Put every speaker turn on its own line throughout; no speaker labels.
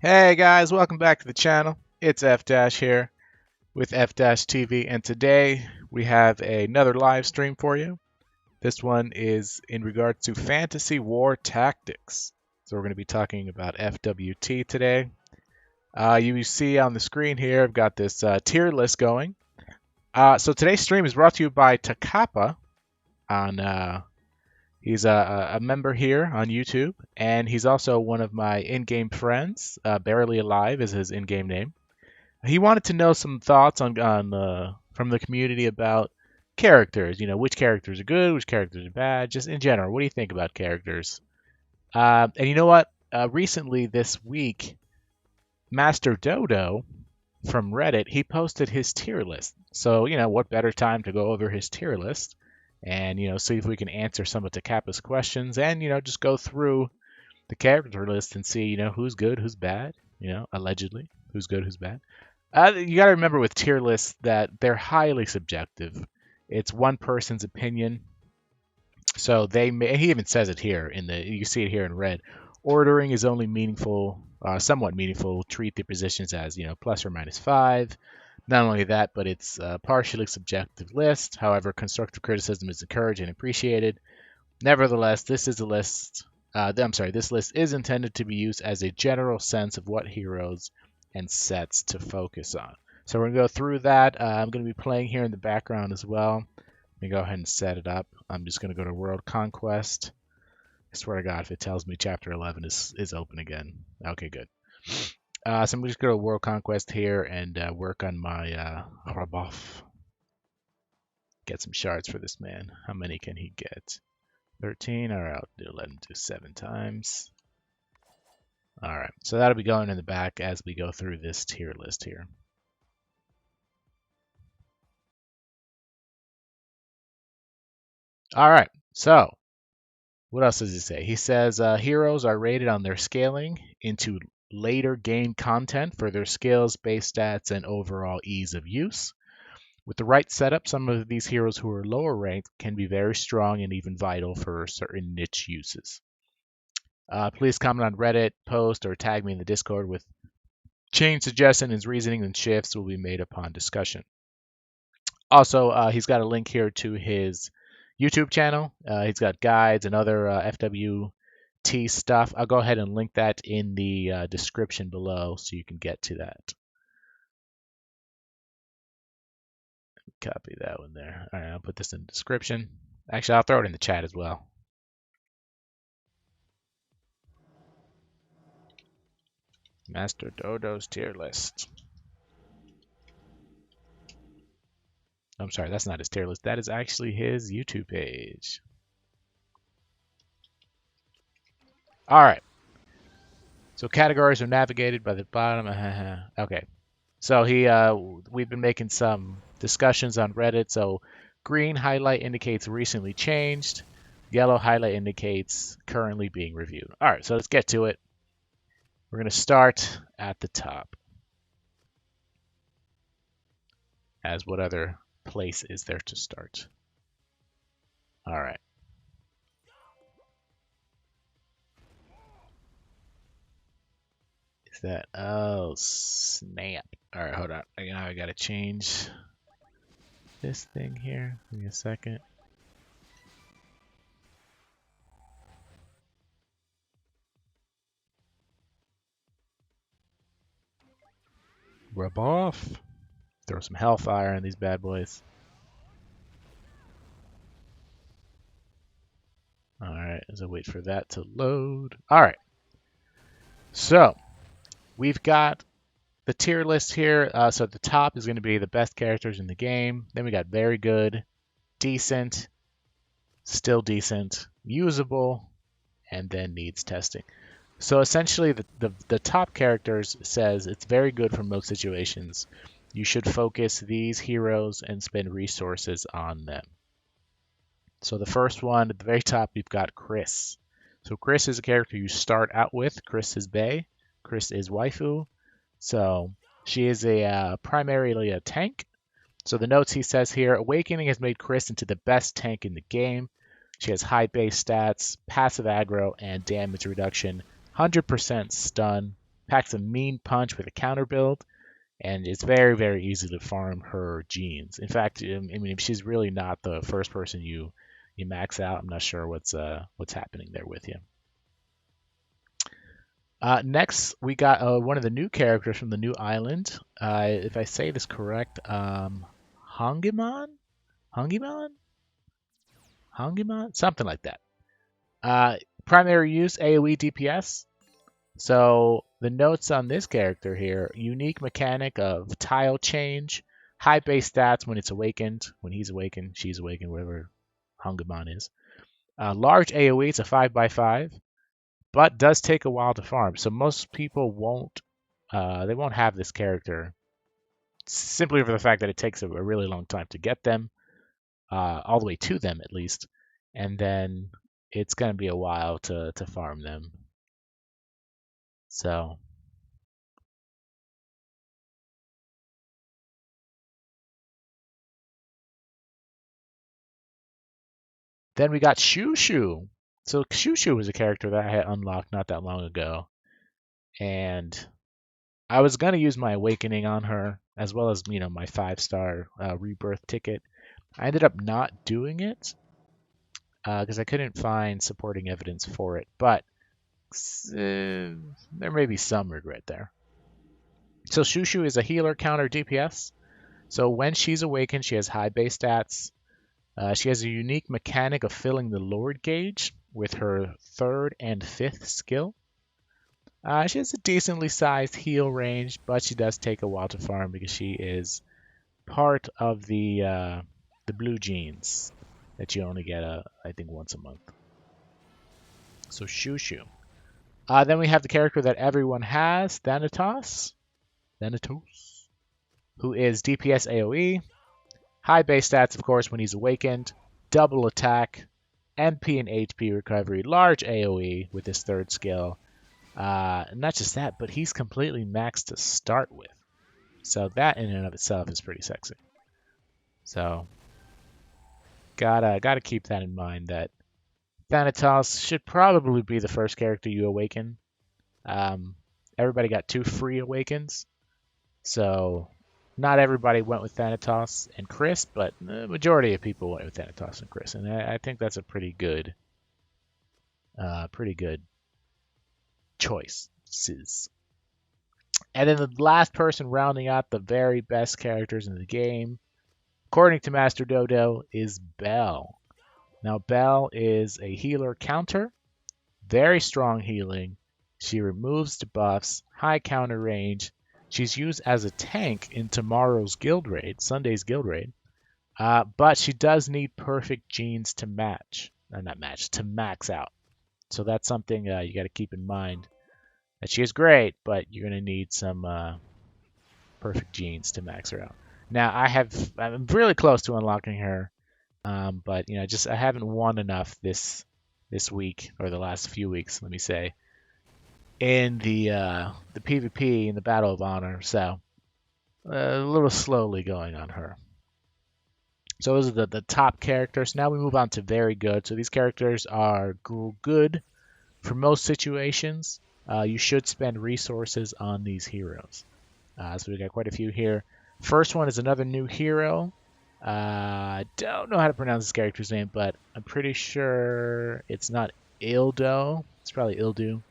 Hey guys, welcome back to the channel. It's FDash here with FDash TV, and today we have another live stream for you. This one is in regards to fantasy war tactics. So we're going to be talking about FWT today. You see on the screen here, I've got this tier list going. So today's stream is brought to you by TaKappa. He's a member here on YouTube, and he's also one of my in-game friends. BarelyAlive is his in-game name. He wanted to know some thoughts on from the community about characters. You know, which characters are good, which characters are bad, just in general. What do you think about characters? And you know what? Recently, this week, Master Dodo from Reddit, he posted his tier list. So, you know, what better time to go over his tier list and, you know, see if we can answer some of TaKappa's questions and, you know, just go through the character list and see, you know, who's good, who's bad, you know, allegedly, who's good, who's bad. You got to remember with tier lists that they're highly subjective. It's one person's opinion. So they may, he even says it here in the, you see it here in red. Ordering is only meaningful, somewhat meaningful. Treat the positions as, you know, plus or minus 5. Not only that, but it's a partially subjective list. However, constructive criticism is encouraged and appreciated. Nevertheless, this is a list. This list is intended to be used as a general sense of what heroes and sets to focus on. So we're going to go through that. I'm going to be playing here in the background as well. Let me go ahead and set it up. I'm just going to go to World Conquest. I swear to God, if it tells me Chapter 11 is open again. Okay, good. So I'm just going to go to World Conquest here and work on my rebuff. Get some shards for this man. How many can he get? 13. All right, I'll let him do 7 times. All right, so that'll be going in the back as we go through this tier list here. All right, so what else does he say? He says heroes are rated on their scaling into later game content for their skills, base stats, and overall ease of use. With the right setup, some of these heroes who are lower ranked can be very strong and even vital for certain niche uses. Please comment on Reddit post or tag me in the Discord with change suggestions. His reasoning and shifts will be made upon discussion. Also, he's got a link here to his YouTube channel. He's got guides and other FWT stuff. I'll go ahead and link that in the description below so you can get to that. Copy that one there. All right, I'll put this in the description. Actually, I'll throw it in the chat as well. Master Dodo's tier list. I'm sorry, that's not his tier list. That is actually his YouTube page. All right. So categories are navigated by the bottom. Okay. So we've been making some discussions on Reddit. So green highlight indicates recently changed. Yellow highlight indicates currently being reviewed. All right, so let's get to it. We're going to start at the top. As what other place is there to start? All right. Is that, oh, snap. All right, hold on. Now I got to change this thing here. Give me a second. Rub off. Throw some hellfire on these bad boys. All right, as I wait for that to load. All right. So we've got the tier list here. So at the top is going to be the best characters in the game. Then we got very good, decent, still decent, usable, and then needs testing. So essentially the top characters says it's very good for most situations. You should focus these heroes and spend resources on them. So the first one at the very top, we've got Chris. So Chris is a character you start out with. Chris is Bae. Chris is waifu. So she is primarily a tank. So the notes he says here, Awakening has made Chris into the best tank in the game. She has high base stats, passive aggro, and damage reduction, 100% stun. packs a mean punch with a counter build, and it's very, very easy to farm her genes. In fact, I mean, if she's really not the first person you max out, I'm not sure what's happening there with you. Next, we got one of the new characters from the new island. If I say this correct, Hongimon? Hongimon? Hongimon? Something like that. Primary use, AoE DPS. So the notes on this character here, unique mechanic of tile change, high base stats when it's awakened, when he's awakened, she's awakened, whatever Hongimon is. Large AoE, it's a 5x5. But does take a while to farm. So most people won't have this character simply for the fact that it takes a really long time to get them, all the way to them at least, and then it's going to be a while to farm them. So then we got Shushu. So Shushu was a character that I had unlocked not that long ago, and I was going to use my awakening on her as well as my 5-star rebirth ticket. I ended up not doing it because I couldn't find supporting evidence for it, but there may be some regret there. So Shushu is a healer counter DPS. So when she's awakened, she has high base stats. She has a unique mechanic of filling the Lord gauge with her 3rd and 5th skill. She has a decently sized heal range, but she does take a while to farm because she is part of the blue genes that you only get, I think, once a month. So Shushu. Then we have the character that everyone has, Thanatos, who is DPS AoE, high base stats, of course, when he's awakened, double attack, MP and HP recovery, large AoE with his 3rd skill. Not just that, but he's completely maxed to start with. So that in and of itself is pretty sexy. So gotta keep that in mind, that Thanatos should probably be the first character you awaken. Everybody got 2 free awakens, so not everybody went with Thanatos and Chris, but the majority of people went with Thanatos and Chris, and I think that's a pretty good choices. And then the last person rounding out the very best characters in the game, according to Master Dodo, is Belle. Now, Belle is a healer counter, very strong healing. She removes debuffs, high counter range. She's used as a tank in tomorrow's guild raid, Sunday's guild raid. But she does need perfect genes to to max out. So that's something you got to keep in mind. That she is great, but you're going to need some perfect genes to max her out. Now, I'm really close to unlocking her, but I haven't won enough this week, or the last few weeks, let me say, in the PvP in the Battle of Honor. So a little slowly going on her. So those are the top characters. Now we move on to very good. So these characters are good for most situations. You should spend resources on these heroes. So we got quite a few here. First one is another new hero. I don't know how to pronounce this character's name, but I'm pretty sure it's not Ildo. It's probably Ildu.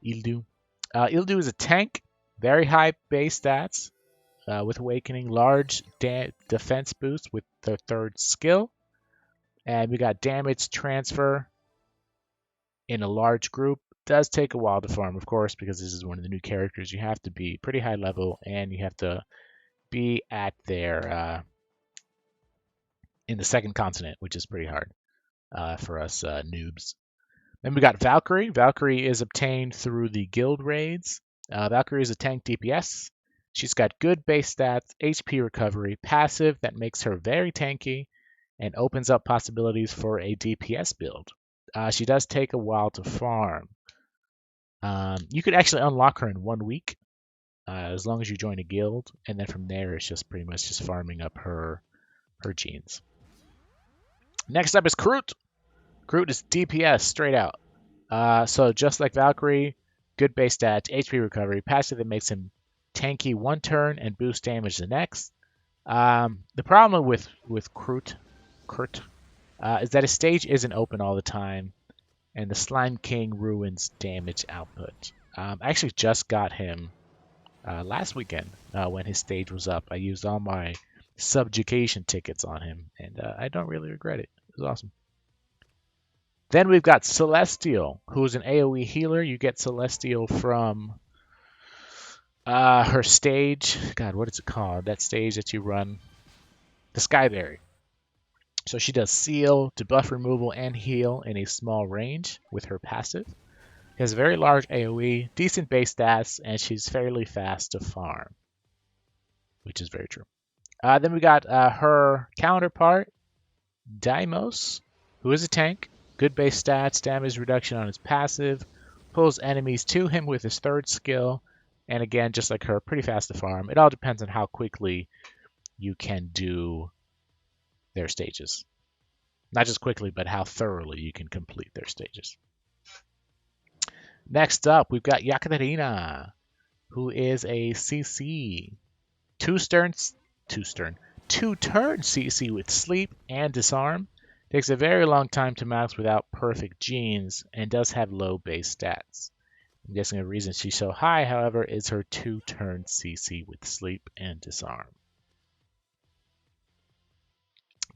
Ildu is a tank, very high base stats, with awakening, large defense boost with the 3rd skill. And we got damage transfer in a large group. Does take a while to farm, of course, because this is one of the new characters. You have to be pretty high level, and you have to be at their in the 2nd continent, which is pretty hard for us noobs. Then we got Valkyrie. Valkyrie is obtained through the guild raids. Valkyrie is a tank DPS. She's got good base stats, HP recovery, passive that makes her very tanky, and opens up possibilities for a DPS build. She does take a while to farm. You could actually unlock her in 1 week, as long as you join a guild, and then from there it's just pretty much just farming up her genes. Next up is Kroot. Kroot is DPS straight out. So just like Valkyrie, Good base stats, HP recovery, passive that makes him tanky one turn and boost damage the next. The problem with Kurt is that his stage isn't open all the time, and the Slime King ruins damage output. I actually just got him last weekend when his stage was up. I used all my subjugation tickets on him, and I don't really regret it. It was awesome. Then we've got Celestial, who's an AoE healer. You get Celestial from her stage. God, what is it called? That stage that you run. The Skyberry. So she does seal, debuff removal, and heal in a small range with her passive. She has a very large AoE, decent base stats, and she's fairly fast to farm, which is very true. Then we got her counterpart, Deimos, who is a tank. Good base stats, damage reduction on his passive, pulls enemies to him with his third skill, and again, just like her, pretty fast to farm. It all depends on how quickly you can do their stages. Not just quickly, but how thoroughly you can complete their stages. Next up, we've got Yakaterina, who is a CC. Two-turn CC with sleep and disarm. Takes a very long time to max without perfect genes, and does have low base stats. I'm guessing the reason she's so high, however, is her two-turn CC with sleep and disarm.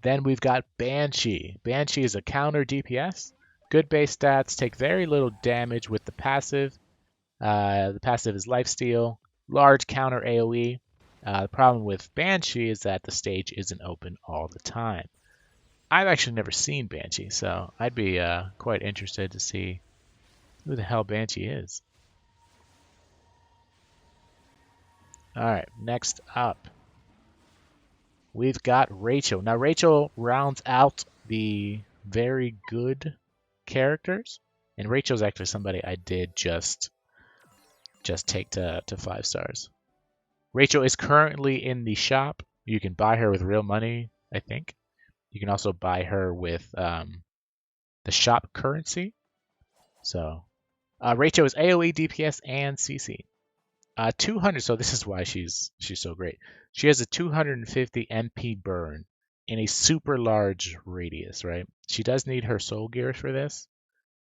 Then we've got Banshee. Banshee is a counter DPS. Good base stats, take very little damage with the passive. The passive is lifesteal. Large counter AoE. The problem with Banshee is that the stage isn't open all the time. I've actually never seen Banshee, so I'd be quite interested to see who the hell Banshee is. Alright, next up, we've got Rachel. Now, Rachel rounds out the very good characters, and Rachel's actually somebody I did just take to 5 stars. Rachel is currently in the shop. You can buy her with real money, I think. You can also buy her with the shop currency. So Rachel is AoE, DPS, and CC. 200. So this is why she's so great. She has a 250 MP burn in a super large radius, right? She does need her soul gears for this,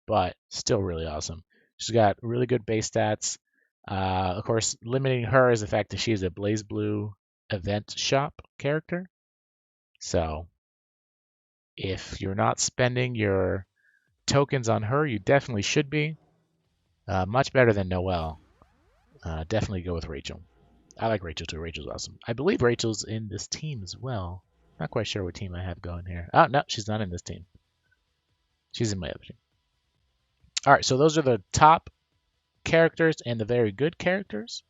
but still really awesome. She's got really good base stats. Of course, limiting her is the fact that she is a Blaze Blue event shop character. So if you're not spending your tokens on her, you definitely should be. Much better than Noelle. Definitely go with Rachel. I like Rachel too. Rachel's awesome. I believe Rachel's in this team as well. Not quite sure what team I have going here. Oh, no, she's not in this team. She's in my other team. All right, so those are the top characters and the very good characters.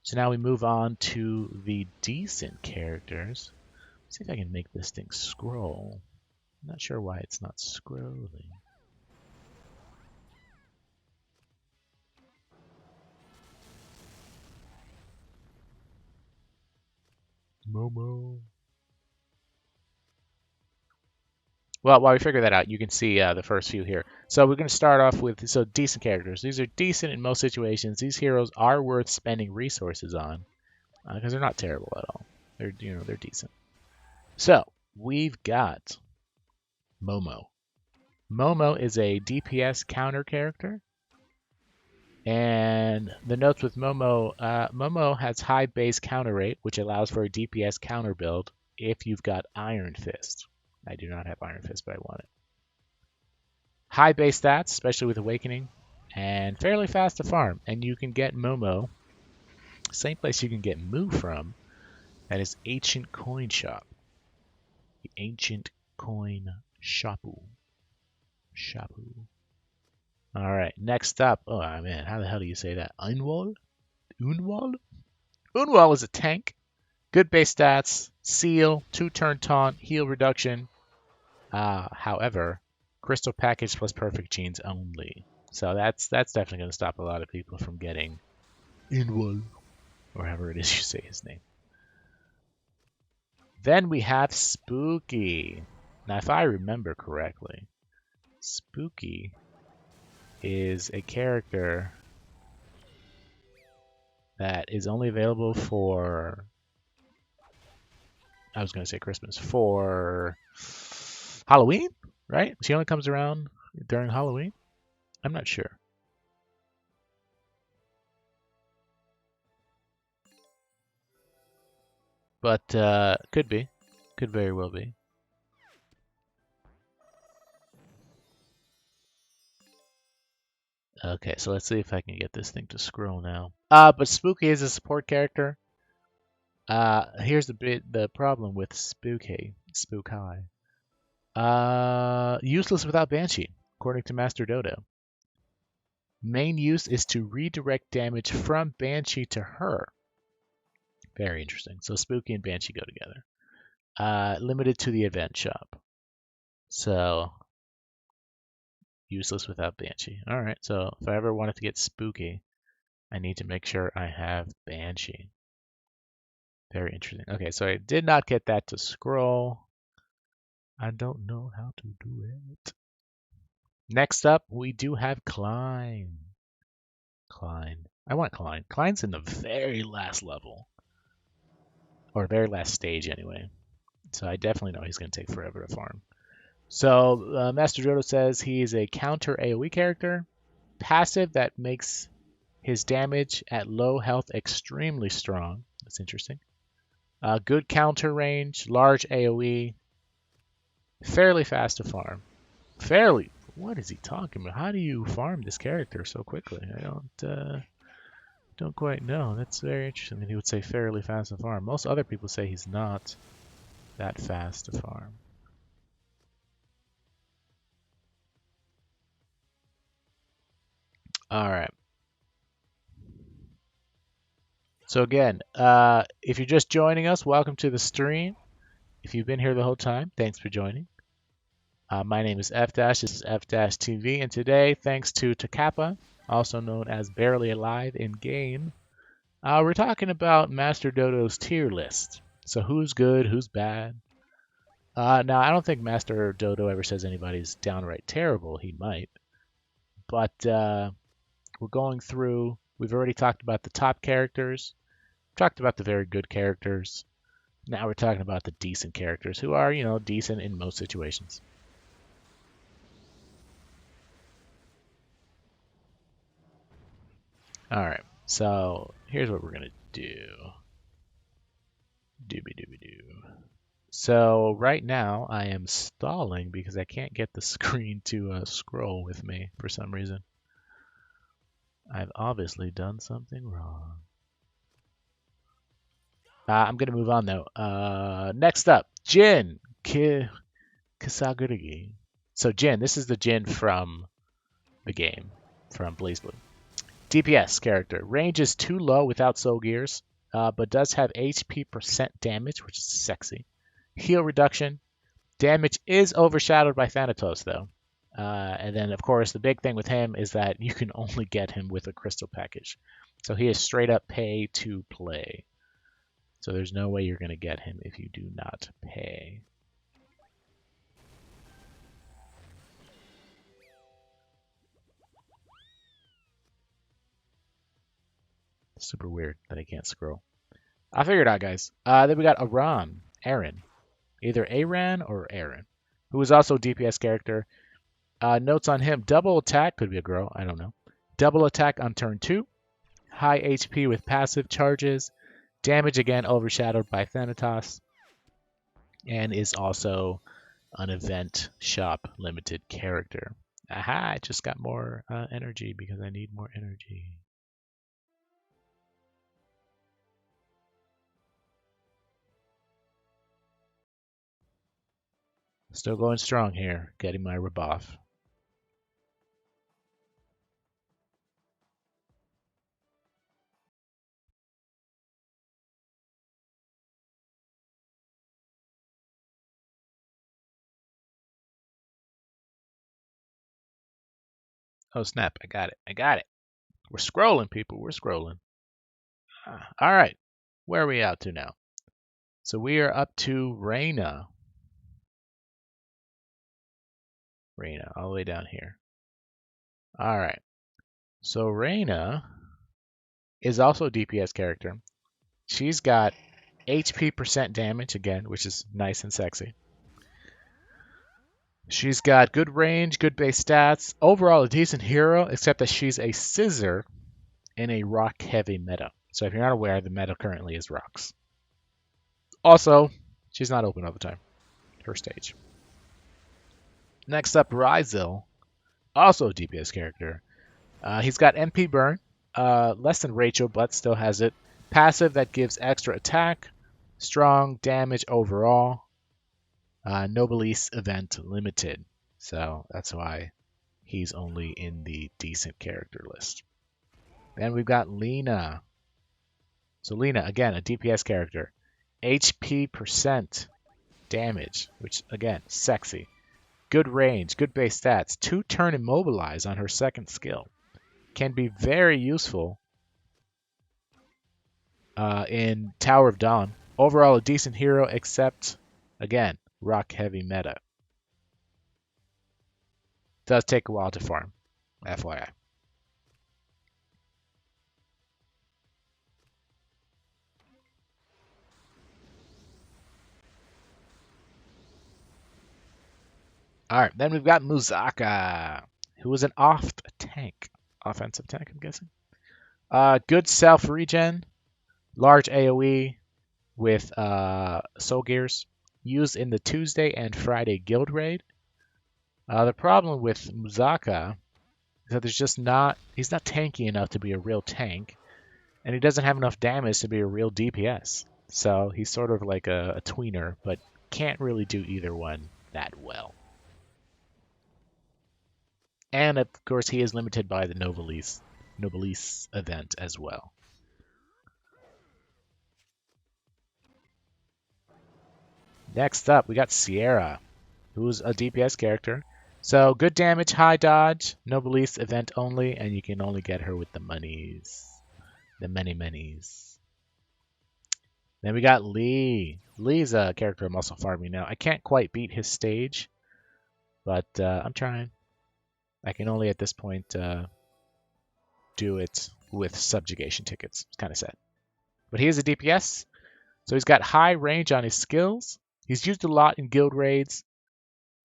So now we move on to the decent characters. Let's see if I can make this thing scroll. I'm not sure why it's not scrolling. Momo. Well, while we figure that out, you can see the first few here. So we're going to start off with decent characters. These are decent in most situations. These heroes are worth spending resources on because they're not terrible at all. They're decent. So we've got Momo. Momo is a DPS counter character. And the notes with Momo, Momo has high base counter rate, which allows for a DPS counter build if you've got Iron Fist. I do not have Iron Fist, but I want it. High base stats, especially with Awakening, and fairly fast to farm. And you can get Momo, same place you can get Moo from, that is Ancient Coin Shop. The Ancient Coin Shopu. All right, next up. Oh, man, how the hell do you say that? Unwall? Unwall is a tank. Good base stats, seal, 2-turn taunt, heal reduction. However, crystal package plus perfect genes only. So that's definitely going to stop a lot of people from getting Unwall, or however it is you say his name. Then we have Spooky. Now, if I remember correctly, Spooky is a character that is only available for, I was going to say Christmas, for Halloween, right? She only comes around during Halloween? I'm not sure. But could be. Could very well be. Okay, so let's see if I can get this thing to scroll now. But Spooky is a support character. Here's the problem with Spooky. Useless without Banshee, according to Master Dodo. Main use is to redirect damage from Banshee to her. Very interesting. So Spooky and Banshee go together. Limited to the event shop. So useless without Banshee. Alright, so if I ever wanted to get Spooky, I need to make sure I have Banshee. Very interesting. Okay, so I did not get that to scroll. I don't know how to do it. Next up, we do have Klein. Klein. I want Klein. Klein's in the very last level. Or very last stage, anyway. So I definitely know he's going to take forever to farm. So Master Dodo says he is a counter AoE character. Passive that makes his damage at low health extremely strong. That's interesting. Good counter range, large AoE, fairly fast to farm. Fairly? What is he talking about? How do you farm this character so quickly? I don't quite know. That's very interesting that he would say fairly fast to farm. Most other people say he's not that fast to farm. All right. So again, if you're just joining us, welcome to the stream. If you've been here the whole time, thanks for joining. My name is FDash. This is FDash TV, and today, thanks to TaKappa, also known as BarelyAlive in game, we're talking about Master Dodo's tier list. So who's good, who's bad? Now, I don't think Master Dodo ever says anybody's downright terrible. He might, but we're going through. We've already talked about the top characters. Talked about the very good characters. Now we're talking about the decent characters who are, decent in most situations. All right, so here's what we're gonna do. Dooby dooby doo. So right now I am stalling because I can't get the screen to scroll with me for some reason. I've obviously done something wrong. I'm gonna move on though. Next up, Jin Kisagurigi. So Jin, this is the Jin from the game, from BlazBlue. DPS character. Range is too low without soul gears, but does have HP percent damage, which is sexy. Heal reduction. Damage is overshadowed by Thanatos, though. And then, of course, the big thing with him is that you can only get him with a crystal package. So he is straight up pay to play. So there's no way you're going to get him if you do not pay. Super weird that I can't scroll. I figured out, guys. Then we got Aaron. Either Aran or Aaron, who is also a DPS character. Notes on him, double attack, could be a girl, I don't know. Double attack on turn 2. High HP with passive charges. Damage again overshadowed by Thanatos. And is also an event shop limited character. Aha, I just got more energy because I need more energy. Still going strong here, getting my rebuff. Oh snap, I got it. We're scrolling, people, we're scrolling. All right, where are we out to now? So we are up to Reyna. Reyna, all the way down here. All right. So Reyna is also a DPS character. She's got HP percent damage again, which is nice and sexy. She's got good range, good base stats. Overall, a decent hero, except that she's a scissor in a rock-heavy meta. So if you're not aware, the meta currently is rocks. Also, she's not open all the time. Her stage. Next up, Ryzel, also a DPS character. He's got MP burn, less than Rachel, but still has it. Passive that gives extra attack, strong damage overall. Noblesse event limited, so that's why he's only in the decent character list. Then we've got Lena. So Lena, again, a DPS character. HP percent damage, which again, sexy. Good range, good base stats. 2-turn immobilize on her second skill. Can be very useful in Tower of Dawn. Overall, a decent hero, except, again, rock heavy meta. Does take a while to farm, FYI. Alright, then we've got Muzaka, who is an offensive tank, I'm guessing. Good self-regen, large AoE with soul gears, used in the Tuesday and Friday guild raid. The problem with Muzaka is that he's not tanky enough to be a real tank, and he doesn't have enough damage to be a real DPS. So he's sort of like a tweener, but can't really do either one that well. And of course, he is limited by the Noblesse event as well. Next up, we got Sierra, who's a DPS character. So good damage, high dodge, Noblesse event only, and you can only get her with the monies. The monies. Then we got Lee. Lee's a character I'm also farming now. I can't quite beat his stage, but I'm trying. I can only at this point do it with subjugation tickets. It's kind of sad. But he is a DPS, so he's got high range on his skills. He's used a lot in guild raids.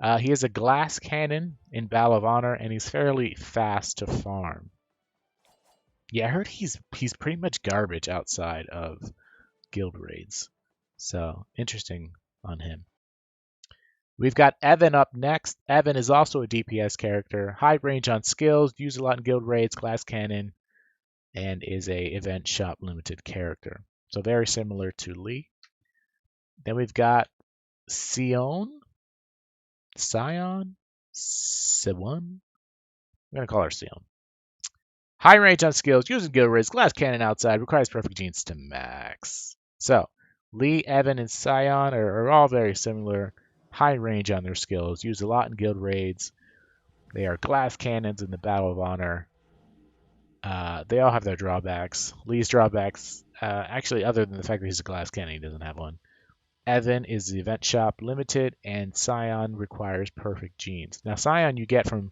He has a glass cannon in Battle of Honor, and he's fairly fast to farm. Yeah, I heard he's pretty much garbage outside of guild raids. So interesting on him. We've got Evan up next. Evan is also a DPS character. High range on skills, used a lot in guild raids, glass cannon, and is a event shop limited character. So very similar to Lee. Then we've got Sion. I'm going to call her Sion. High range on skills, using guild raids, glass cannon outside, requires perfect genes to max. So Lee, Evan, and Sion are all very similar. High range on their skills, used a lot in guild raids. They are glass cannons in the Battle of Honor. They all have their drawbacks. Lee's drawbacks, actually, other than the fact that he's a glass cannon, he doesn't have one. Evan is the event shop limited, and Sion requires perfect genes. Now, Sion you get from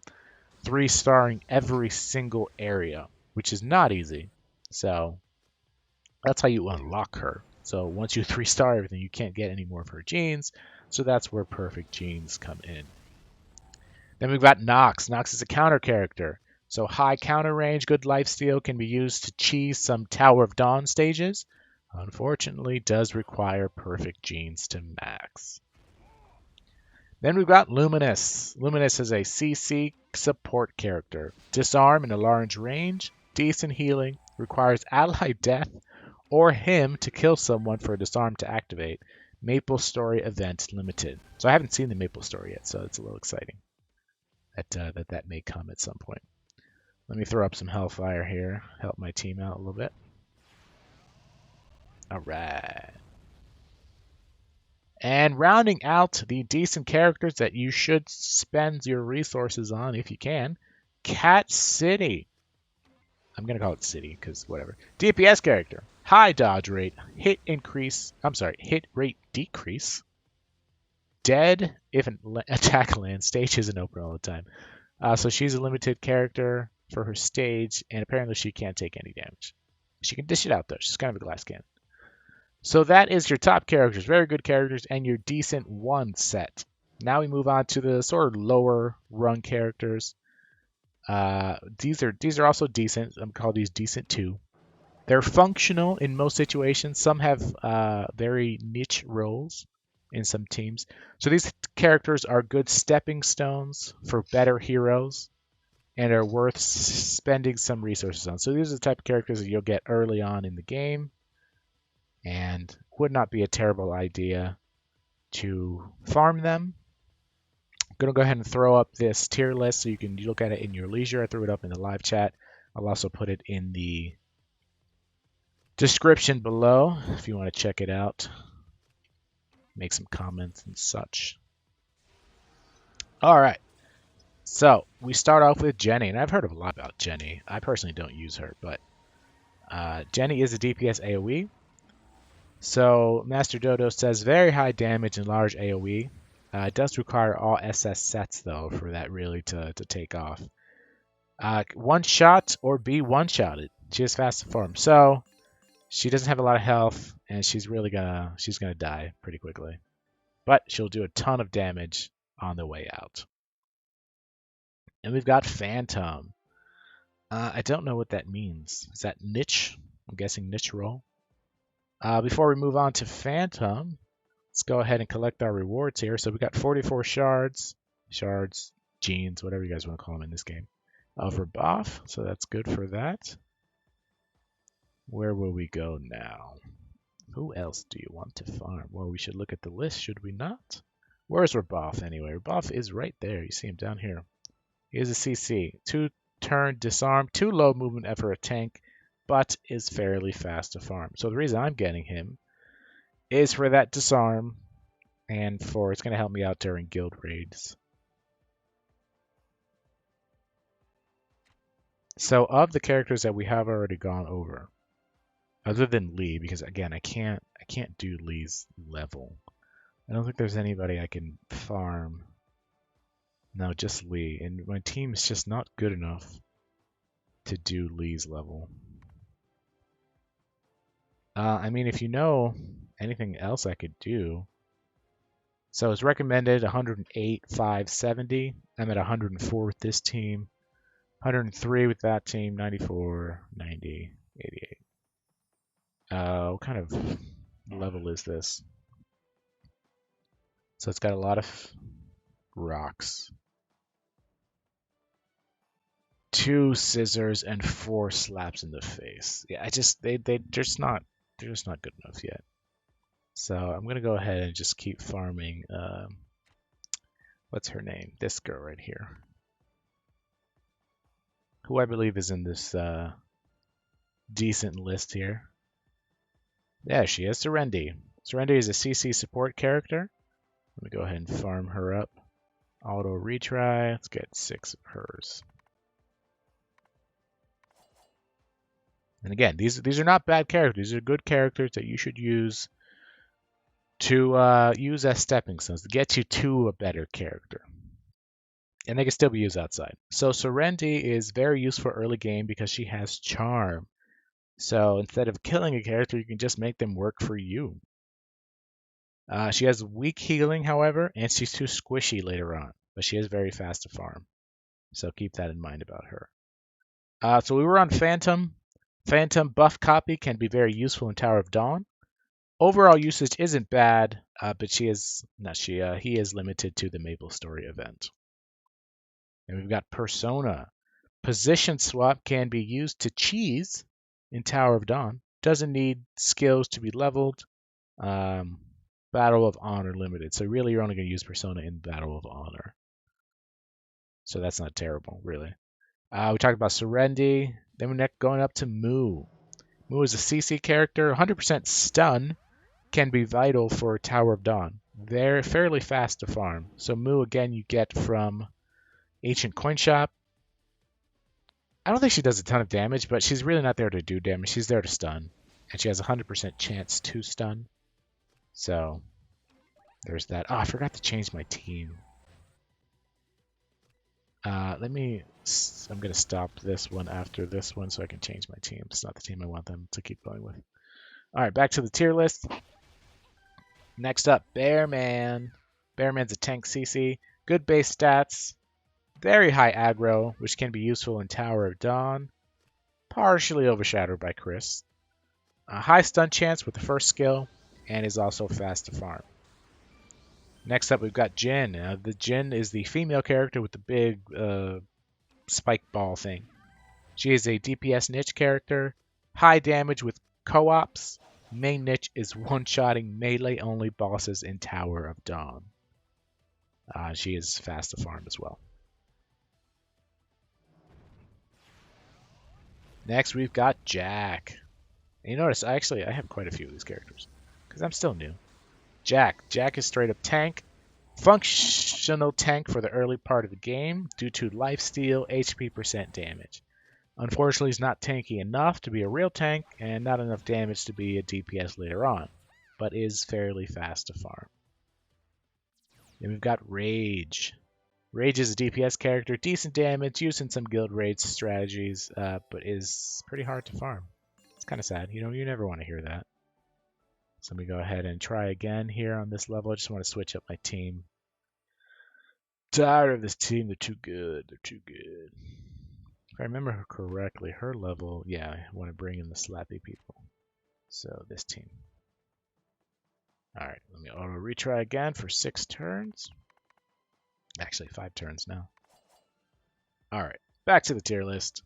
3-starring every single area, which is not easy. So that's how you unlock her. So once you 3-star everything, you can't get any more of her genes. So that's where perfect genes come in. Then we've got Nox. Nox is a counter character. So high counter range, good lifesteal, can be used to cheese some Tower of Dawn stages. Unfortunately, does require perfect genes to max. Then we've got Luminous. Luminous is a CC support character. Disarm in a large range, decent healing, requires ally death or him to kill someone for a disarm to activate. Maple Story event limited. So I haven't seen the Maple Story yet, so it's a little exciting that may come at some point. Let me throw up some Hellfire here, help my team out a little bit. All right. And rounding out the decent characters that you should spend your resources on if you can, Cat City. I'm going to call it City because whatever. DPS character. High dodge rate, hit rate decrease. Dead if an attack lands. Stage isn't open all the time. So she's a limited character for her stage, and apparently she can't take any damage. She can dish it out, though. She's kind of a glass cannon. So that is your top characters, very good characters, and your decent 1 set. Now we move on to the sort of lower run characters. These are also decent. I'm gonna call these decent 2. They're functional in most situations. Some have very niche roles in some teams. So these characters are good stepping stones for better heroes and are worth spending some resources on. So these are the type of characters that you'll get early on in the game and would not be a terrible idea to farm them. I'm going to go ahead and throw up this tier list so you can look at it in your leisure. I threw it up in the live chat. I'll also put it in the description below if you want to check it out. Make some comments and such. All right. So we start off with Jenny, and I've heard a lot about Jenny. I personally don't use her, but Jenny is a DPS AoE. So Master Dodo says very high damage and large AoE. It does require all SS sets, though, for that really to take off. One shot or be one-shotted. She is fast to farm. So she doesn't have a lot of health, and she's gonna die pretty quickly. But she'll do a ton of damage on the way out. And we've got Phantom. I don't know what that means. Is that niche? I'm guessing niche role. Before we move on to Phantom, let's go ahead and collect our rewards here. So we got 44 shards, genes, whatever you guys want to call them in this game, of rebuff. So that's good for that. Where will we go now? Who else do you want to farm? Well, we should look at the list, should we not? Where's Rebuff anyway? Rebuff is right there. You see him down here. He is a CC. 2-turn disarm, 2 low movement for a tank, but is fairly fast to farm. So the reason I'm getting him is for that disarm and for it's going to help me out during guild raids. So of the characters that we have already gone over, other than Lee, because again I can't do Lee's level. I don't think there's anybody I can farm. No, just Lee, and my team is just not good enough to do Lee's level. I mean, if you know anything else I could do. So it's recommended 108, 570. I'm at 104 with this team, 103 with that team, 94, 90, 88. What kind of level is this? So it's got a lot of rocks. 2 scissors and 4 slaps in the face. Yeah, they're just not good enough yet. So I'm gonna go ahead and just keep farming. What's her name? This girl right here, who I believe is in this decent list here. Yeah, she is Serendi. Serendi is a CC support character. Let me go ahead and farm her up. Auto retry. Let's get 6 of hers. And again, these are not bad characters. These are good characters that you should use to use as stepping stones to get you to a better character. And they can still be used outside. So Serendi is very useful early game because she has charm. So instead of killing a character, you can just make them work for you. She has weak healing, however, and she's too squishy later on. But she is very fast to farm. So keep that in mind about her. So we were on Phantom. Phantom buff copy can be very useful in Tower of Dawn. Overall usage isn't bad, but he is limited to the Maple Story event. And we've got Persona. Position swap can be used to cheese in Tower of Dawn. Doesn't need skills to be leveled. Battle of Honor limited. So really you're only going to use Persona in Battle of Honor. So that's not terrible, really. We talked about Serendi. Then we're going up to Moo. Moo is a CC character. 100% stun can be vital for Tower of Dawn. They're fairly fast to farm. So Moo, again, you get from Ancient Coin Shop. I don't think she does a ton of damage, but she's really not there to do damage. She's there to stun. And she has a 100% chance to stun. So there's that. Oh, I forgot to change my team. I'm going to stop this one after this one so I can change my team. It's not the team I want them to keep going with. All right, back to the tier list. Next up, Bearman. Bearman's a tank CC. Good base stats. Very high aggro, which can be useful in Tower of Dawn. Partially overshadowed by Chris. A high stun chance with the first skill, and is also fast to farm. Next up, we've got Jin. The Jin is the female character with the big spike ball thing. She is a DPS niche character. High damage with co-ops. Main niche is one-shotting melee-only bosses in Tower of Dawn. She is fast to farm as well. Next, we've got Jack. And you notice, I have quite a few of these characters, because I'm still new. Jack. Jack is straight up tank. Functional tank for the early part of the game due to lifesteal, HP percent damage. Unfortunately, he's not tanky enough to be a real tank, and not enough damage to be a DPS later on, but is fairly fast to farm. Then we've got Rage. Rage is a DPS character, decent damage, used in some guild raid strategies, but is pretty hard to farm. It's kind of sad. You never want to hear that. So let me go ahead and try again here on this level. I just want to switch up my team. Tired of this team. They're too good. They're too good. If I remember her correctly, her level, yeah, I want to bring in the slappy people. So this team. All right, let me auto retry again for 6 turns. Actually, 5 turns now. All right, back to the tier list.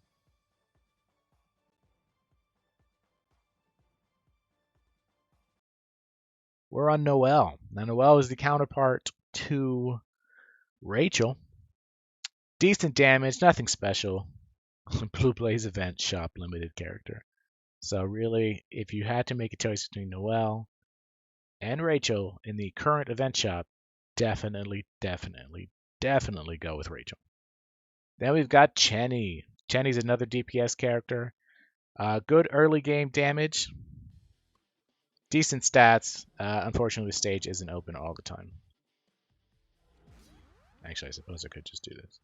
We're on Noelle. Now, Noelle is the counterpart to Rachel. Decent damage, nothing special. Blue Blaze event shop limited character. So really, if you had to make a choice between Noelle and Rachel in the current event shop, definitely go with Rachel. Then we've got Chenny. Chenny's another DPS character. Good early game damage. Decent stats. Unfortunately, the stage isn't open all the time. Actually, I suppose I could just do this.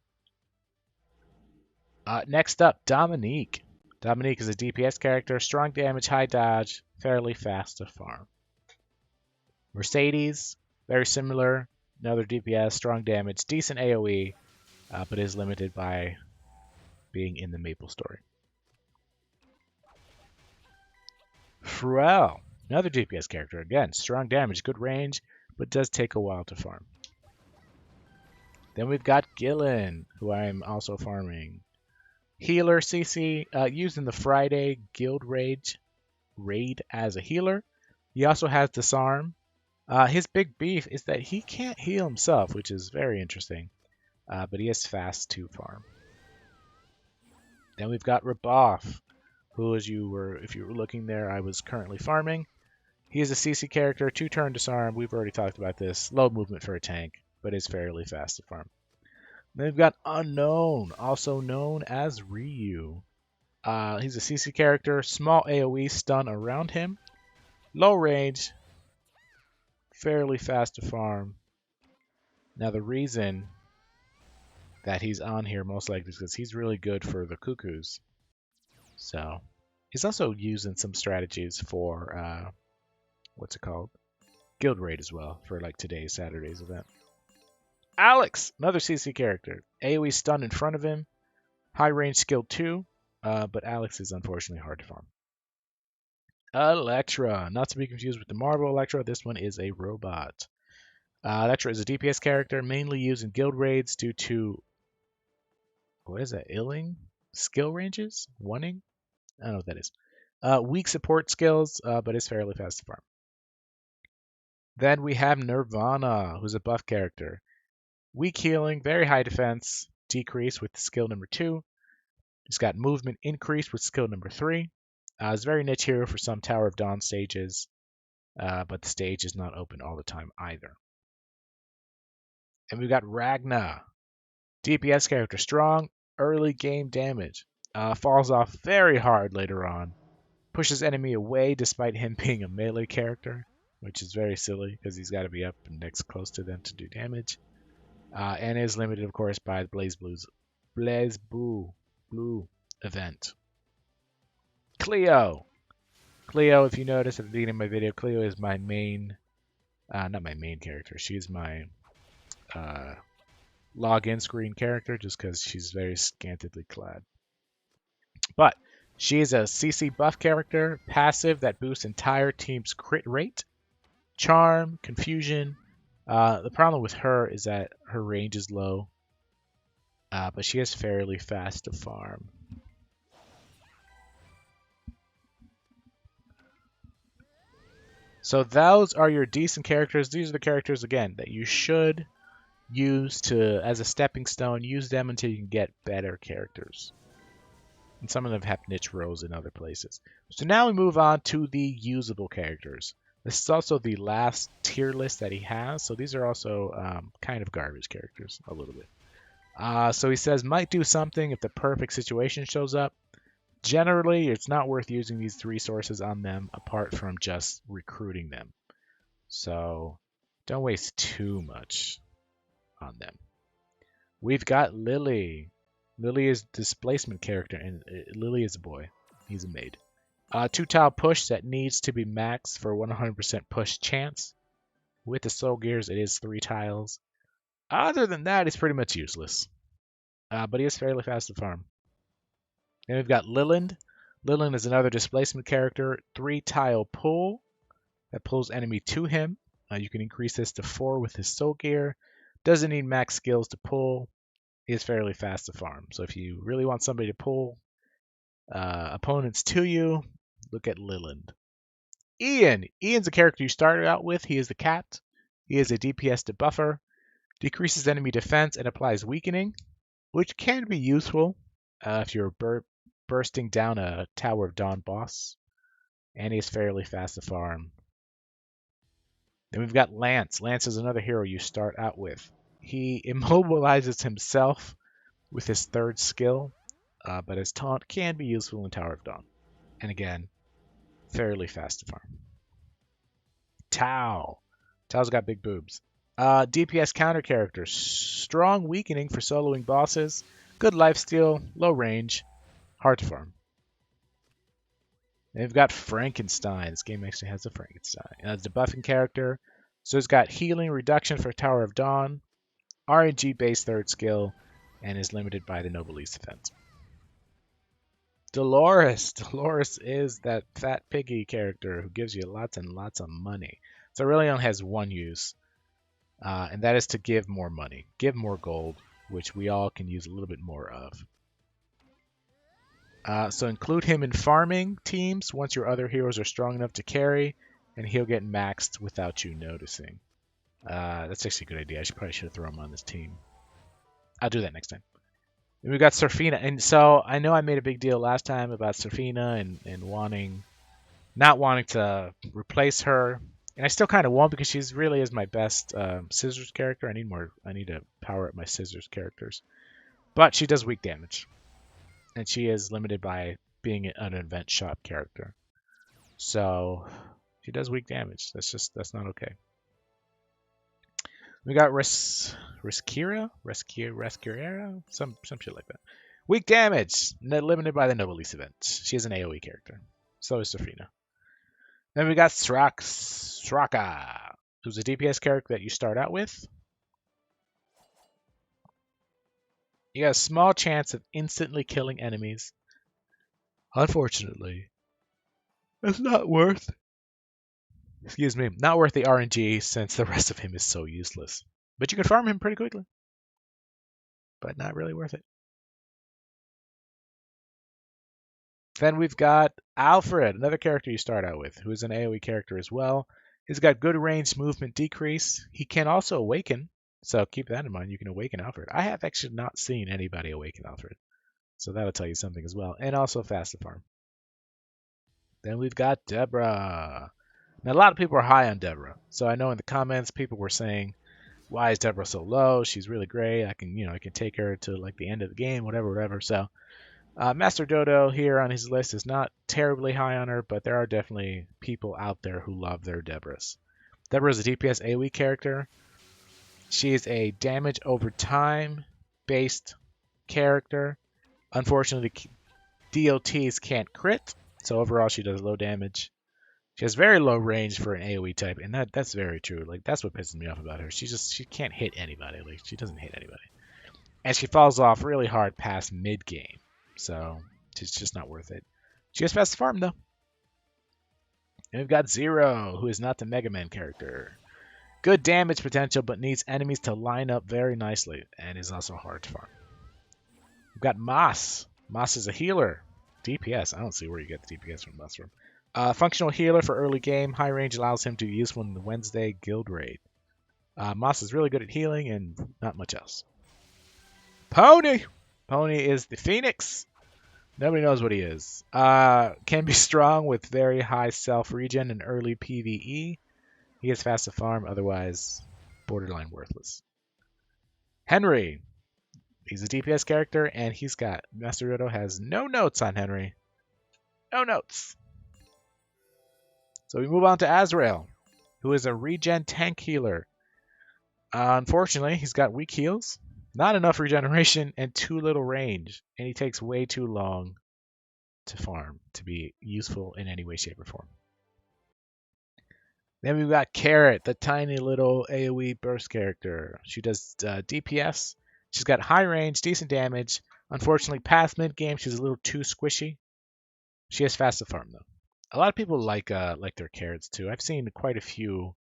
Next up, Dominique. Dominique is a DPS character. Strong damage, high dodge, fairly fast to farm. Mercedes, very similar. Another DPS, strong damage, decent AoE, but is limited by being in the Maple story. Pharrell, another DPS character. Again, strong damage, good range, but does take a while to farm. Then we've got Gillen, who I'm also farming. Healer CC, used in the Friday Guild raid as a healer. He also has Disarm. His big beef is that he can't heal himself, which is very interesting, but he is fast to farm. Then we've got Rebuff, who, if you were looking there, I was currently farming. He is a CC character, 2-turn Disarm. We've already talked about this. Low movement for a tank, but is fairly fast to farm. Then we've got Unknown, also known as Ryu. He's a CC character, small AoE stun around him, low range, fairly fast to farm. Now the reason that he's on here most likely is because he's really good for the cuckoos. So he's also used in some strategies for Guild raid as well, for like today's Saturday's event. Alex, another CC character. AoE stun in front of him. High range skill 2, but Alex is unfortunately hard to farm. Electra, not to be confused with the Marvel Electra. This one is a robot. Electra is a DPS character, mainly used in guild raids due to, what is that, illing? Skill ranges? Wanting? I don't know what that is. Weak support skills, but is fairly fast to farm. Then we have Nirvana, who's a buff character. Weak healing, very high defense, decrease with skill number 2. He's got movement increase with skill number 3. It's very niche hero for some Tower of Dawn stages, but the stage is not open all the time either. And we've got Ragna, DPS character, strong, early game damage. Falls off very hard later on. Pushes enemy away despite him being a melee character, which is very silly because he's got to be up and next close to them to do damage. And is limited, of course, by the Blaze Blue event. Cleo. Cleo, if you notice at the beginning of my video, Cleo is my main, not my main character. She's my login screen character just because she's very scantily clad. But she is a CC buff character, passive that boosts entire team's crit rate, charm, confusion. The problem with her is that her range is low, but she is fairly fast to farm. So those are your decent characters. These are the characters, again, that you should use as a stepping stone. Use them until you can get better characters. And some of them have niche roles in other places. So now we move on to the usable characters. This is also the last tier list that he has. So these are also kind of garbage characters, a little bit. So he says, might do something if the perfect situation shows up. Generally, it's not worth using these resources on them apart from just recruiting them. So don't waste too much on them. We've got Lily. Lily is displacement character, and Lily is a boy. He's a maid. 2-tile push that needs to be maxed for 100% push chance. With the soul gears, it is 3 tiles. Other than that, it's pretty much useless. But he is fairly fast to farm. Then we've got Liland. Liland is another displacement character. 3-tile pull that pulls enemy to him. You can increase this to 4 with his soul gear. Doesn't need max skills to pull. He is fairly fast to farm. So if you really want somebody to pull opponents to you, look at Liland. Ian. Ian's a character you started out with. He is the cat. He is a DPS debuffer. Decreases enemy defense and applies weakening, which can be useful if you're bursting down a Tower of Dawn boss. And he is fairly fast to farm. Then we've got Lance. Lance is another hero you start out with. He immobilizes himself with his 3rd skill, but his taunt can be useful in Tower of Dawn. And again, fairly fast to farm. Tao. Tao's got big boobs. DPS counter character. Strong weakening for soloing bosses. Good lifesteal, low range, hard to farm. And we've got Frankenstein. This game actually has a Frankenstein. It's a buffing character. So it's got healing reduction for Tower of Dawn, RNG based 3rd skill, and is limited by the Noblesse event. Dolores. Dolores is that fat piggy character who gives you lots and lots of money. So it really only has one use, and that is to give more money, give more gold, which we all can use a little bit more of. So include him in farming teams once your other heroes are strong enough to carry, and he'll get maxed without you noticing. That's actually a good idea. Probably should have thrown him on this team. I'll do that next time. And we got Serafina, and so I know I made a big deal last time about Serafina and not wanting to replace her, and I still kind of won't because she's really is my best scissors character. I need to power up my scissors characters, but she does weak damage. And she is limited by being an event shop character. So she does weak damage. That's not okay. We got Rescura, some shit like that. Weak damage, limited by the Noblesse event. She is an AoE character. So is Serafina. Then we got Straka, who's a DPS character that you start out with. You got a small chance of instantly killing enemies. Unfortunately, it's not worth the RNG since the rest of him is so useless. But you can farm him pretty quickly. But not really worth it. Then we've got Alfred, another character you start out with, who is an AoE character as well. He's got good range movement decrease. He can also awaken. So keep that in mind. You can awaken Alfred. I have actually not seen anybody awaken Alfred. So that'll tell you something as well. And also fast to farm. Then we've got Deborah. Now, a lot of people are high on Deborah. So I know in the comments people were saying, why is Deborah so low? She's really great. I can take her to like the end of the game, whatever. So Master Dodo here on his list is not terribly high on her, but there are definitely people out there who love their Deborahs. Deborah is a DPS AoE character. She is a damage over time based character. Unfortunately, DOTs can't crit, so overall she does low damage. She has very low range for an AoE type, and that's very true. Like, that's what pisses me off about her. She can't hit anybody. Like, she doesn't hit anybody. And she falls off really hard past mid game. So it's just not worth it. She has fast farm though. And we've got Zero, who is not the Mega Man character. Good damage potential, but needs enemies to line up very nicely, and is also hard to farm. We've got Moss. Moss is a healer. DPS. I don't see where you get the DPS from Moss from. Functional healer for early game. High range allows him to be useful in the Wednesday guild raid. Moss is really good at healing and not much else. Pony! Pony is the Phoenix. Nobody knows what he is. Can be strong with very high self-regen and early PvE. He is fast to farm, otherwise borderline worthless. Henry. He's a DPS character, and he's got... Master Dodo has no notes on Henry. No notes. So we move on to Azrael, who is a regen tank healer. Unfortunately, he's got weak heals, not enough regeneration, and too little range. And he takes way too long to farm to be useful in any way, shape, or form. Then we've got Carrot, the tiny little AoE burst character. She does DPS. She's got high range, decent damage. Unfortunately, past mid-game, she's a little too squishy. She has fast to farm, though. A lot of people like their carrots, too. I've seen quite a few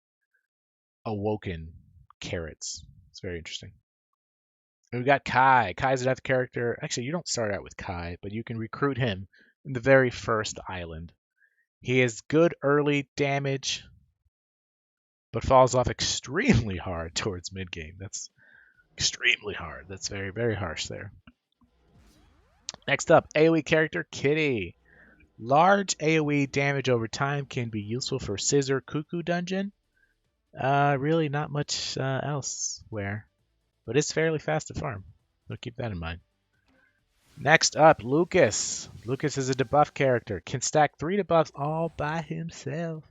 awoken carrots. It's very interesting. And we've got Kai. Kai's a death character. Actually, you don't start out with Kai, but you can recruit him in the very first island. He has good early damage, but falls off extremely hard towards mid-game. That's extremely hard. That's very, very harsh there. Next up, AoE character Kitty. Large AoE damage over time can be useful for Scissor Cuckoo Dungeon. Really not much elsewhere, but it's fairly fast to farm. So keep that in mind. Next up, Lucas. Lucas is a debuff character. Can stack 3 debuffs all by himself.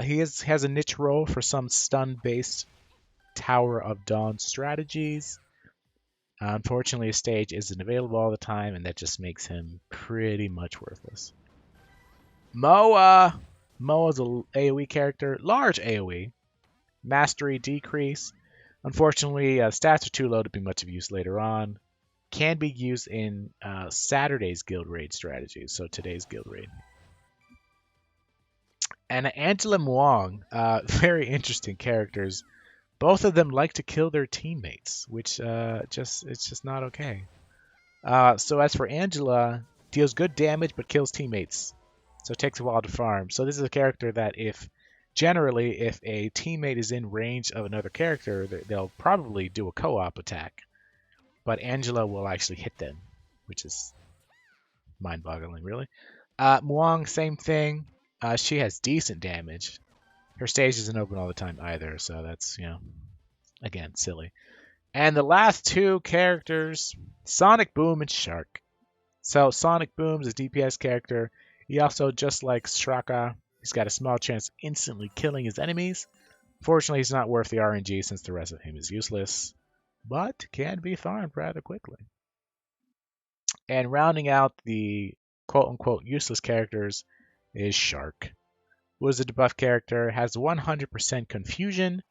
He has a niche role for some stun-based Tower of Dawn strategies. Unfortunately, his stage isn't available all the time, and that just makes him pretty much worthless. Moa. Moa's an AoE character. Large AoE. Mastery decrease. Unfortunately, stats are too low to be much of use later on. Can be used in Saturday's guild raid strategies, so today's guild raid. And Angela Muang, very interesting characters. Both of them like to kill their teammates, which it's just not okay. So as for Angela, deals good damage but kills teammates, so it takes a while to farm. So this is a character that if a teammate is in range of another character, they'll probably do a co-op attack, but Angela will actually hit them, which is mind-boggling, really. Muang, same thing. She has decent damage. Her stage isn't open all the time either, so that's, again, silly. And the last 2 characters, Sonic Boom and Shark. So Sonic Boom's a DPS character. He also, just like Shraka, he's got a small chance of instantly killing his enemies. Fortunately, he's not worth the RNG since the rest of him is useless, but can be farmed rather quickly. And rounding out the quote-unquote useless characters is Shark, who is a debuff character, has 100% confusion,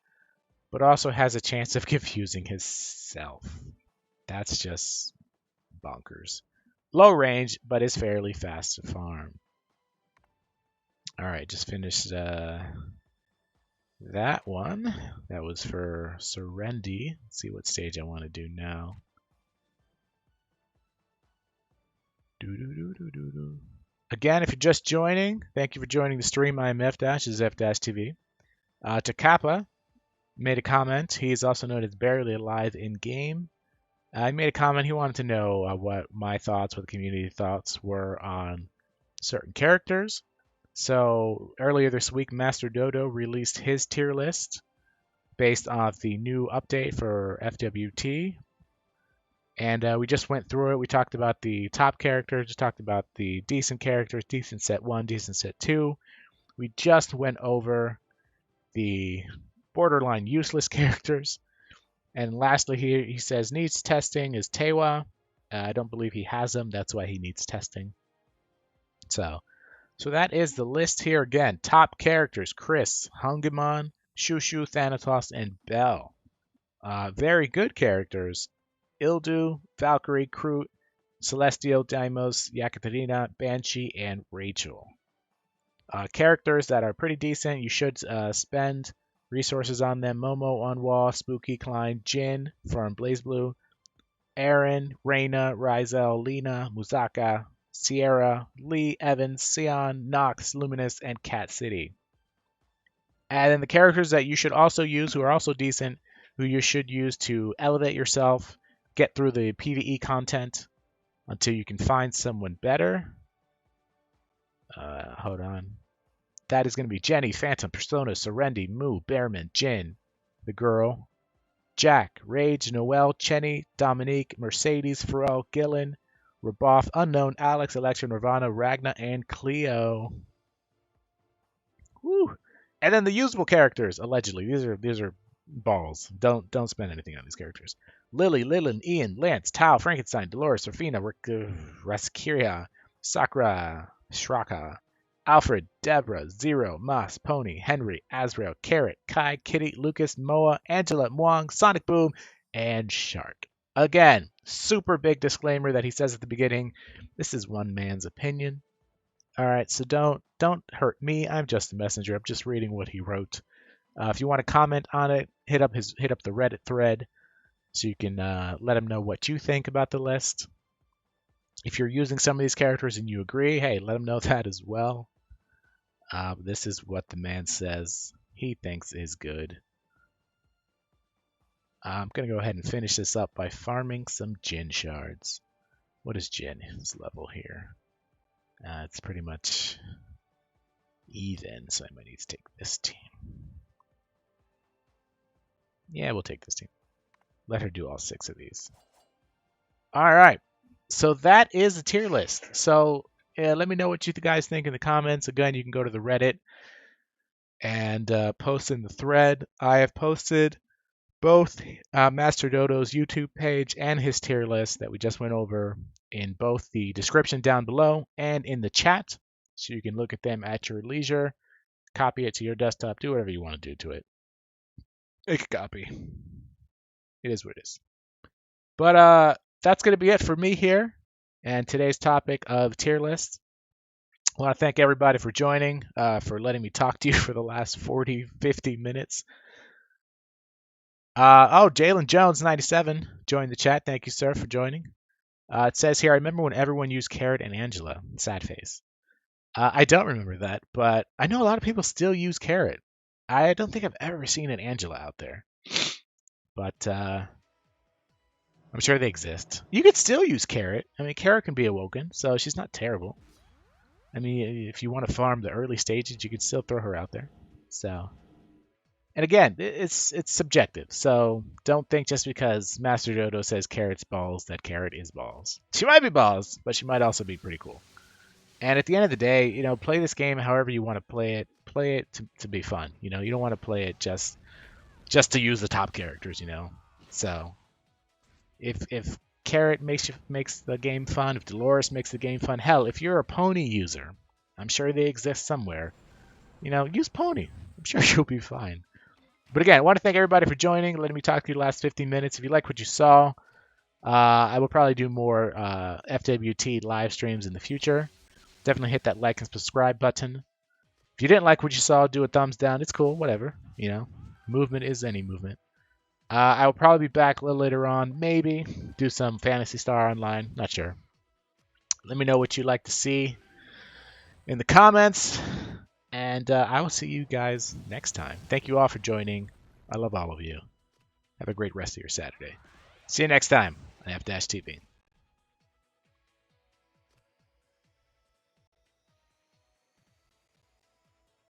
but also has a chance of confusing himself. That's just bonkers. Low range, but is fairly fast to farm. Alright, just finished that one. That was for Serendi. Let's see what stage I want to do now. Again, if you're just joining, thank you for joining the stream. I am FDash. This is FDash TV. TaKappa made a comment. He is also known as BarelyAlive in game. He made a comment. He wanted to know what my thoughts, what the community thoughts were on certain characters. So earlier this week, Master Dodo released his tier list based on the new update for FWT. And we just went through it. We talked about the top characters, just talked about the decent characters, decent set 1, decent set 2. We just went over the borderline useless characters. And lastly, he says needs testing is Tewa. I don't believe he has them. That's why he needs testing. So that is the list here again. Top characters: Chris, Hungamon, Shushu, Thanatos, and Bell. Very good characters: Ildu, Valkyrie, Kroot, Celestial, Deimos, Yekaterina, Banshee, and Rachel. Characters that are pretty decent. You should spend resources on them: Momo, Unwall, Spooky, Klein, Jin from BlazBlue, Aaron, Reyna, Rizel, Lena, Muzaka, Sierra, Lee, Evans, Sion, Nox, Luminous, and Cat City. And then the characters that you should also use, who are also decent, who you should use to elevate yourself, get through the PvE content until you can find someone better. Hold on. That is going to be Jenny, Phantom, Persona, Serendi, Moo, Bearman, Jin, the girl, Jack, Rage, Noelle, Chenny, Dominique, Mercedes, Pharrell, Gillen, Raboff, Unknown, Alex, Electra, Nirvana, Ragna, and Cleo. Woo! And then the usable characters, allegedly. These are balls. Don't spend anything on these characters. Lily, Lilin, Ian, Lance, Tao, Frankenstein, Dolores, Serafina, Raskiria, Sakura, Shraka, Alfred, Deborah, Zero, Moss, Pony, Henry, Azrael, Carrot, Kai, Kitty, Lucas, Moa, Angela, Mwang, Sonic Boom, and Shark. Again, super big disclaimer that he says at the beginning. This is one man's opinion. All right, so don't hurt me. I'm just a messenger. I'm just reading what he wrote. If you want to comment on it, hit up the Reddit thread so you can let him know what you think about the list. If you're using some of these characters and you agree, hey, let him know that as well. This is what the man says he thinks is good. I'm going to go ahead and finish this up by farming some Jin shards. What is Jin's level here? It's pretty much even, so I might need to take this team. Yeah, we'll take this team. Let her do all 6 of these. All right, so that is the tier list. So let me know what you guys think in the comments. Again, you can go to the Reddit and post in the thread. I have posted both Master Dodo's YouTube page and his tier list that we just went over in both the description down below and in the chat, so you can look at them at your leisure, copy it to your desktop, do whatever you want to do to it. Make a copy. It is what it is. But that's going to be it for me here and today's topic of tier lists. I want to thank everybody for joining, for letting me talk to you for the last 40, 50 minutes. Jalen Jones 97 joined the chat. Thank you, sir, for joining. It says here, I remember when everyone used Carrot and Angela. Sad face. I don't remember that, but I know a lot of people still use Carrot. I don't think I've ever seen an Angela out there. But I'm sure they exist. You could still use Carrot. I mean, Carrot can be awoken, so she's not terrible. I mean, if you want to farm the early stages, you could still throw her out there. So... And again, it's subjective, so don't think just because Master Dodo says Carrot's balls that Carrot is balls. She might be balls, but she might also be pretty cool. And at the end of the day, play this game however you want to play it. Play it to be fun. You don't want to play it just to use the top characters. So if Carrot makes the game fun, if Dolores makes the game fun, hell, if you're a Pony user, I'm sure they exist somewhere. Use Pony. I'm sure you'll be fine. But again, I want to thank everybody for joining, letting me talk to you the last 15 minutes. If you like what you saw, I will probably do more FWT live streams in the future. Definitely hit that like and subscribe button. If you didn't like what you saw, do a thumbs down. It's cool, whatever. Movement is any movement. I will probably be back a little later on, maybe do some Phantasy Star Online. Not sure. Let me know what you'd like to see in the comments. And I will see you guys next time. Thank you all for joining. I love all of you. Have a great rest of your Saturday. See you next time on FDash TV.